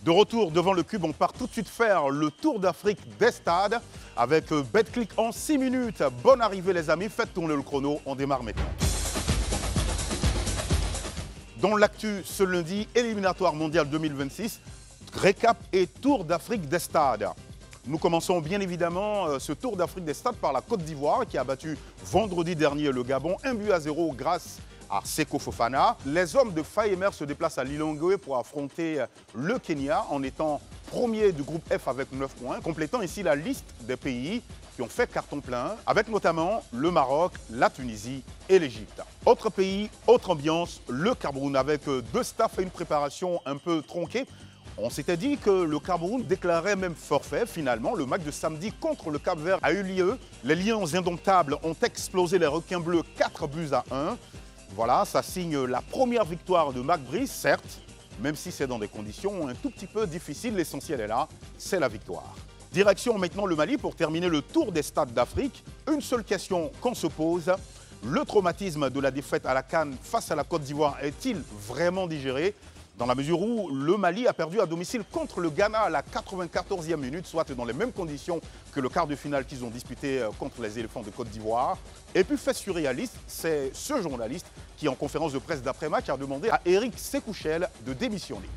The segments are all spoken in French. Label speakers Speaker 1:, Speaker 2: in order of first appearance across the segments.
Speaker 1: De retour devant le cube, on part tout de suite faire le tour d'Afrique des stades avec Betclic en 6 minutes. Bonne arrivée les amis, faites tourner le chrono, on démarre maintenant. Dans l'actu ce lundi, éliminatoire mondial 2026, récap et tour d'Afrique des stades. Nous commençons bien évidemment ce tour d'Afrique des stades par la Côte d'Ivoire qui a battu vendredi dernier le Gabon 1-0 grâce à Seko Fofana. Les hommes de Fayemer se déplacent à Lilongwe pour affronter le Kenya en étant premier du groupe F avec 9 points, complétant ici la liste des pays qui ont fait carton plein, avec notamment le Maroc, la Tunisie et l'Égypte. Autre pays, autre ambiance, le Cameroun avec deux staffs et une préparation un peu tronquée. On s'était dit que le Cameroun déclarait même forfait. Finalement, le match de samedi contre le Cap-Vert a eu lieu. Les Lions indomptables ont explosé les requins bleus 4-1. Voilà, ça signe la première victoire de Mac Brice, certes, même si c'est dans des conditions un tout petit peu difficiles. L'essentiel est là, c'est la victoire. Direction maintenant le Mali pour terminer le tour des stades d'Afrique. Une seule question qu'on se pose. Le traumatisme de la défaite à la CAN face à la Côte d'Ivoire est-il vraiment digéré ? Dans la mesure où le Mali a perdu à domicile contre le Ghana à la 94e minute, soit dans les mêmes conditions que le quart de finale qu'ils ont disputé contre les éléphants de Côte d'Ivoire. Et puis fait surréaliste, c'est ce journaliste qui en conférence de presse d'après-match a demandé à Eric Sekouchel de démissionner.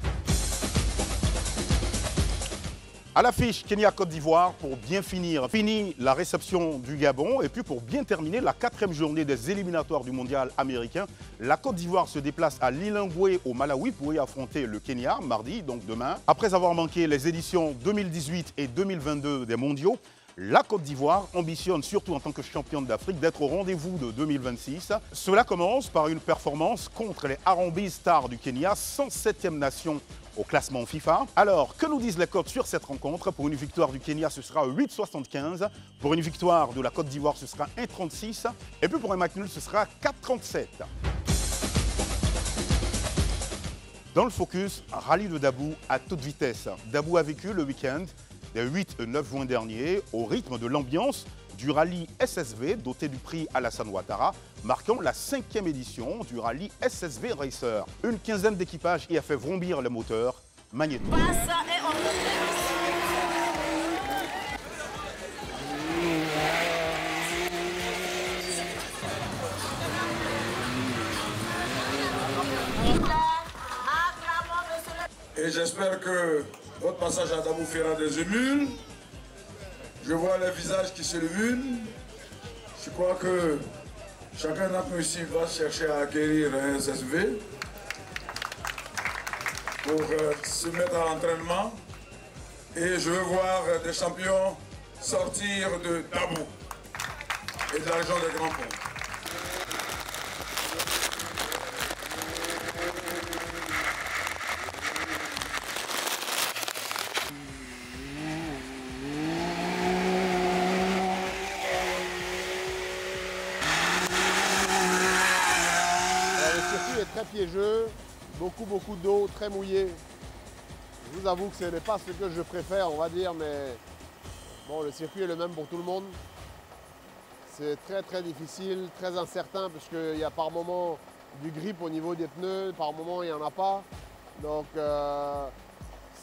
Speaker 1: À l'affiche, Kenya-Côte d'Ivoire pour bien finir. Fini la réception du Gabon et puis pour bien terminer la 4e journée des éliminatoires du mondial américain, la Côte d'Ivoire se déplace à Lilongwe au Malawi pour y affronter le Kenya mardi, donc demain. Après avoir manqué les éditions 2018 et 2022 des mondiaux, la Côte d'Ivoire ambitionne, surtout en tant que championne d'Afrique, d'être au rendez-vous de 2026. Cela commence par une performance contre les Harambee Stars du Kenya, 107e nation au classement FIFA. Alors, que nous disent les cotes sur cette rencontre? Pour une victoire du Kenya, ce sera 8,75. Pour une victoire de la Côte d'Ivoire, ce sera 1,36. Et puis pour un match nul, ce sera 4,37. Dans le focus, rallye de Dabou à toute vitesse. Dabou a vécu le week-end des 8 et 9 juin dernier au rythme de l'ambiance du rallye SSV doté du prix Alassane Ouattara, marquant la 5e édition du rallye SSV Racer. Une quinzaine d'équipages y a fait vrombir les moteurs magnétiques.
Speaker 2: Et j'espère que votre passage à Dabou fera des émules. Je vois les visages qui s'illuminent. Je crois que chacun d'entre nous ici va chercher à acquérir un SSV pour se mettre à l'entraînement. Et je veux voir des champions sortir de Dabou et de la région des Grands Ponts.
Speaker 3: Très piégeux, beaucoup d'eau, très mouillé. Je vous avoue que ce n'est pas ce que je préfère, on va dire, mais bon, le circuit est le même pour tout le monde. C'est très difficile, très incertain, puisqu'il y a par moment du grip au niveau des pneus, par moment il n'y en a pas. Donc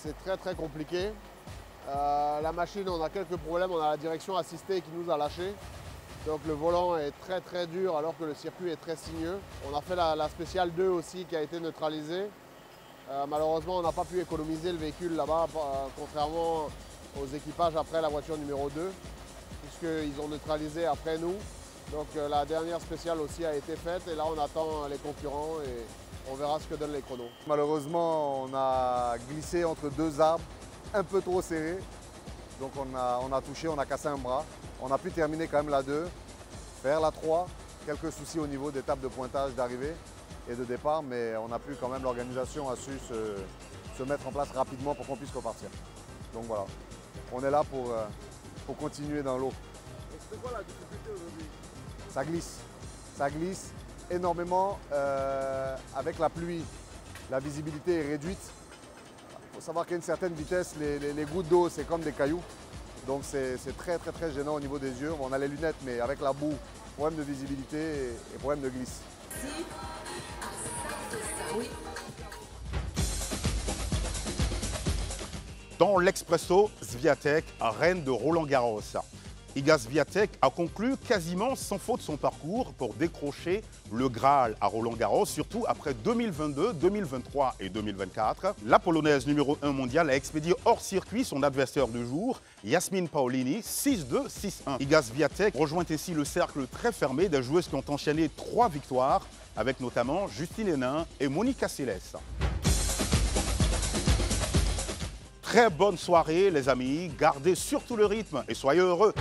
Speaker 3: c'est très compliqué. La machine, on a quelques problèmes, on a la direction assistée qui nous a lâchés. Donc le volant est très dur alors que le circuit est très sinueux. On a fait la spéciale 2 aussi qui a été neutralisée. Malheureusement, on n'a pas pu économiser le véhicule là-bas, contrairement aux équipages après la voiture numéro 2, puisqu'ils ont neutralisé après nous. Donc la dernière spéciale aussi a été faite et là on attend les concurrents et on verra ce que donnent les chronos.
Speaker 4: Malheureusement, on a glissé entre deux arbres un peu trop serrés. Donc on a touché, on a cassé un bras. On a pu terminer quand même la 2, faire la 3. Quelques soucis au niveau des tables de pointage d'arrivée et de départ, mais on a pu quand même, l'organisation a su se mettre en place rapidement pour qu'on puisse repartir. Donc voilà, on est là pour continuer dans l'eau.
Speaker 3: C'est quoi la difficulté aujourd'hui?
Speaker 4: Ça glisse énormément avec la pluie. La visibilité est réduite. Il faut savoir qu'à une certaine vitesse, les gouttes d'eau, c'est comme des cailloux. Donc c'est très gênant au niveau des yeux. On a les lunettes, mais avec la boue, problème de visibilité et problème de glisse.
Speaker 5: Oui.
Speaker 1: dans l'Expresso Swiatek, reine de Roland-Garros. Iga Swiatek a conclu quasiment sans faute son parcours pour décrocher le Graal à Roland-Garros, surtout après 2022, 2023 et 2024. La Polonaise numéro 1 mondiale a expédié hors circuit son adversaire du jour, Yasmine Paolini, 6-2, 6-1. Iga Swiatek rejoint ainsi le cercle très fermé des joueuses qui ont enchaîné 3 victoires, avec notamment Justine Henin et Monica Seles. Très bonne soirée les amis, gardez surtout le rythme et soyez heureux.